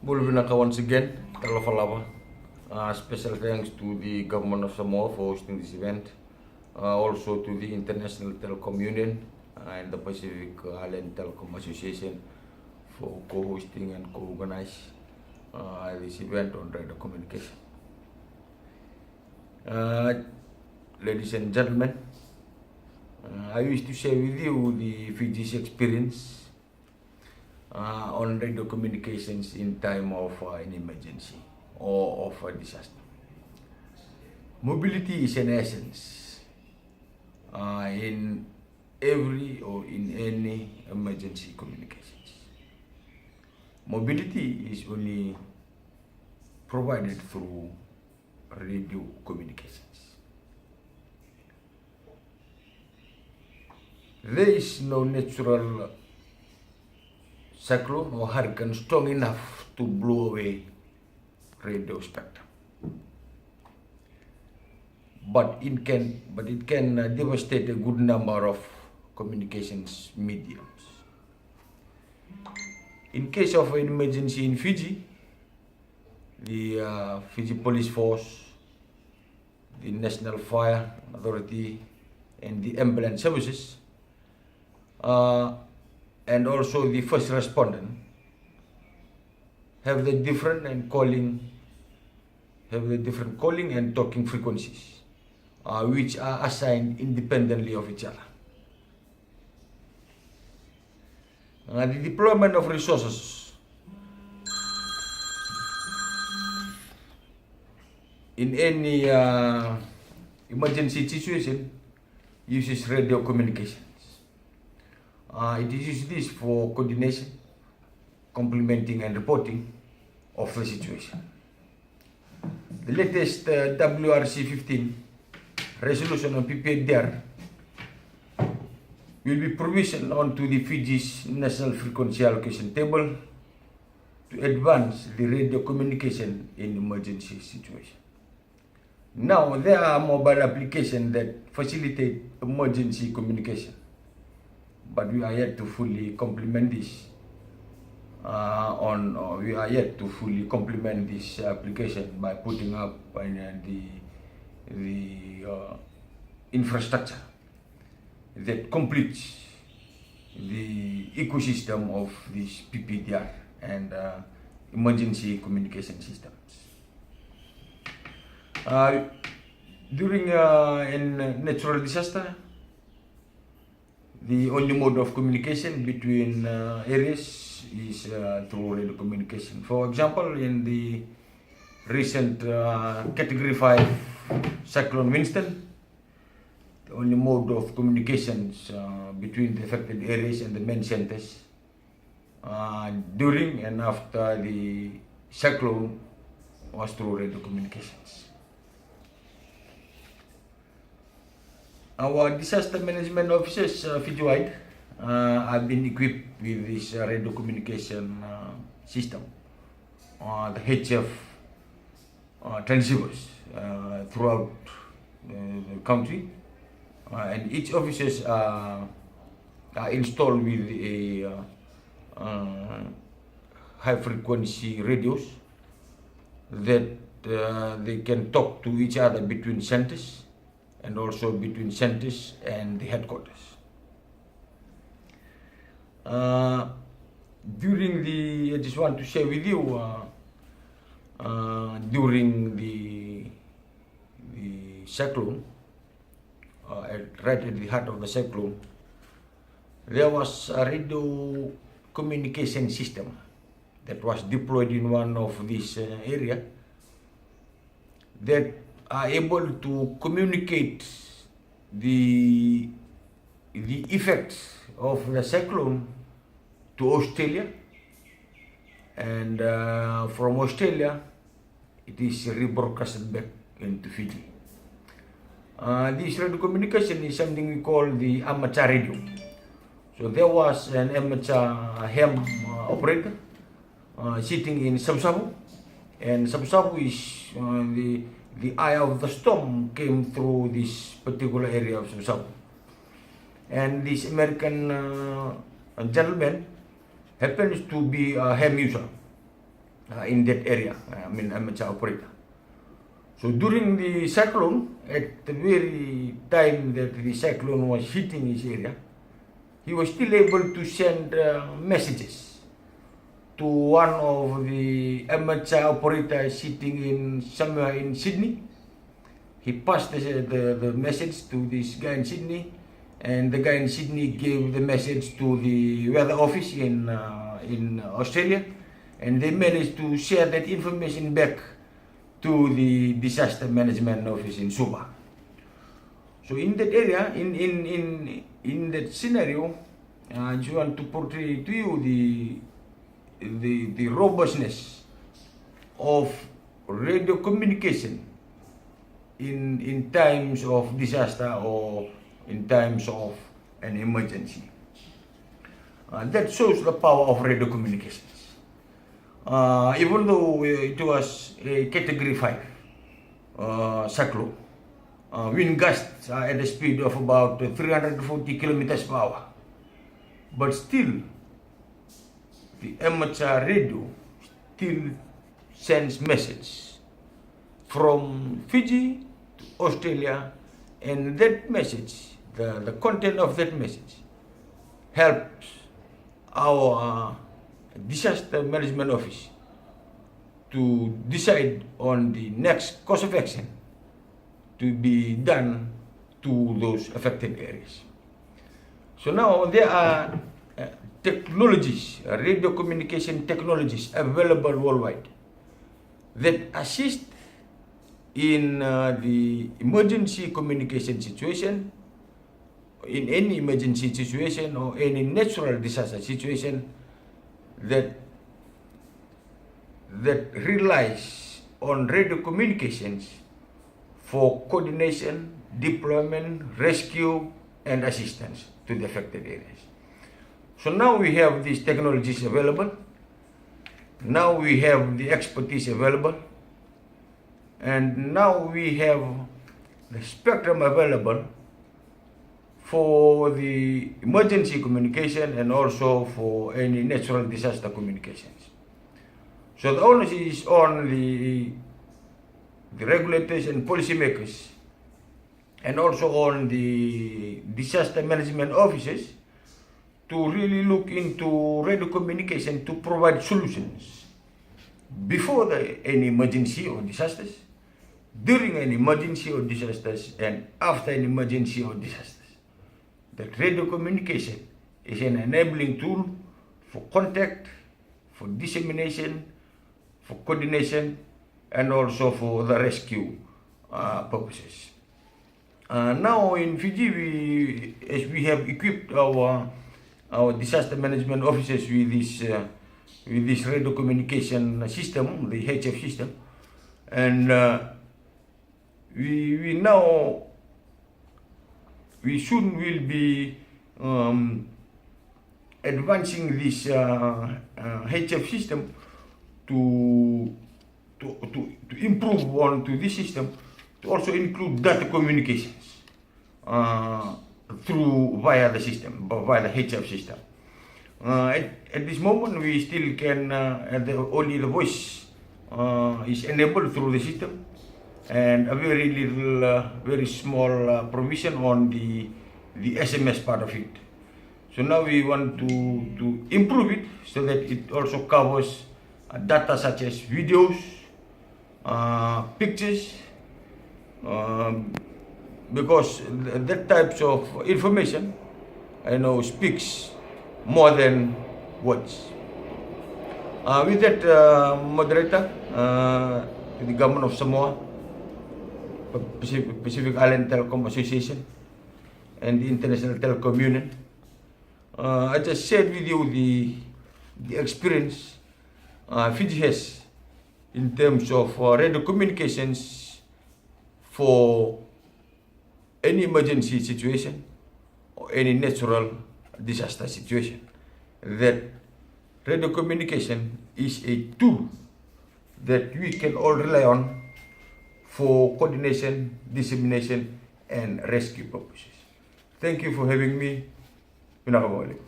Bulvinaka once again, Talofalava. Special thanks to the government of Samoa for hosting this event. Also to the International Telecom Union and the Pacific Island Telecom Association for co-hosting and co-organize this event on radio communication. Ladies and gentlemen, I wish to share with you the Fiji's experience on radio communications in time of an emergency or of a disaster. Mobility is an essence in every or in any emergency communications. Mobility is only provided through radio communications. There is no natural cyclone or hurricane strong enough to blow away radio spectrum. But it can devastate a good number of communications mediums. In case of an emergency in Fiji, the Fiji Police Force, the National Fire Authority, and the ambulance services, and also the first respondent have the different calling and talking frequencies, which are assigned independently of each other. The deployment of resources in any emergency situation uses radio communications. It uses this for coordination, complementing and reporting of the situation. The latest WRC-15 resolution on PPDR will be provisioned onto the Fiji's National Frequency Allocation Table to advance the radio communication in emergency situation. Now, there are mobile applications that facilitate emergency communication, but we are yet to fully complement this. We are yet to fully complement this application by putting up the infrastructure that completes the ecosystem of this PPDR and emergency communication systems. During a natural disaster, the only mode of communication between areas is through radio communication. For example, in the recent Category 5 Cyclone Winston, the only mode of communications between the affected areas and the main centers during and after the cyclone was through radio communications. Our disaster management officers Fiji-wide have been equipped with this radio communication system, the HF transceivers throughout the country, and each officers are installed with a high frequency radios that they can talk to each other between centers and also between centers and the headquarters. I just want to share with you, during the cyclone, right at the heart of the cyclone, there was a radio communication system that was deployed in one of these area that are able to communicate the effects of the cyclone to Australia, and from Australia it is rebroadcasted back into Fiji. This radio communication is something we call the amateur radio. So there was an amateur ham operator sitting in Sabu, and Sabu is the eye of the storm came through this particular area of Sabu. And this American gentleman happens to be a ham user. in that area, amateur operator. So during the cyclone, at the very time that the cyclone was hitting his area, he was still able to send messages to one of the amateur operators sitting in somewhere in Sydney. He passed the message to this guy in Sydney, and the guy in Sydney gave the message to the weather office in Australia, and they managed to share that information back to the disaster management office in Suva. So in that area, in that scenario, I just want to portray to you the robustness of radio communication in times of disaster or in times of an emergency. That shows the power of radio communications. Even though it was a category 5 cyclone, wind gusts at a speed of about 340 kilometers per hour, but still the amateur radio still sends message from Fiji to Australia, and that message, the content of that message helps our disaster management office to decide on the next course of action to be done to those affected areas. So now there are technologies, radio communication technologies available worldwide that assist in the emergency communication situation, in any emergency situation or any natural disaster situation that relies on radio communications for coordination, deployment, rescue, and assistance to the affected areas. So now we have these technologies available. Now we have the expertise available. And now we have the spectrum available for the emergency communication and also for any natural disaster communications. So the onus is on the regulators and policymakers, and also on the disaster management offices, to really look into radio communication to provide solutions before any emergency or disasters, during an emergency or disasters, and after an emergency or disasters. That radio communication is an enabling tool for contact, for dissemination, for coordination, and also for the rescue purposes. Now in Fiji, as we have equipped our disaster management offices with this radio communication system, the HF system, and we soon will be advancing this HF system to improve on to this system, to also include data communications via the system, via the HF system. At this moment, we still can only the voice is enabled through the system, and a very little, very small provision on the SMS part of it. So now we want to improve it so that it also covers data such as videos, pictures, because that types of information, speaks more than words. With that, moderator, the government of Samoa, Pacific Island Telecom Association, and the International Telecom Union, I just shared with you the experience Fiji has in terms of radio communications for any emergency situation or any natural disaster situation. That radio communication is a tool that we can all rely on for coordination, dissemination, and rescue purposes. Thank you for having me. Pinakabaalik.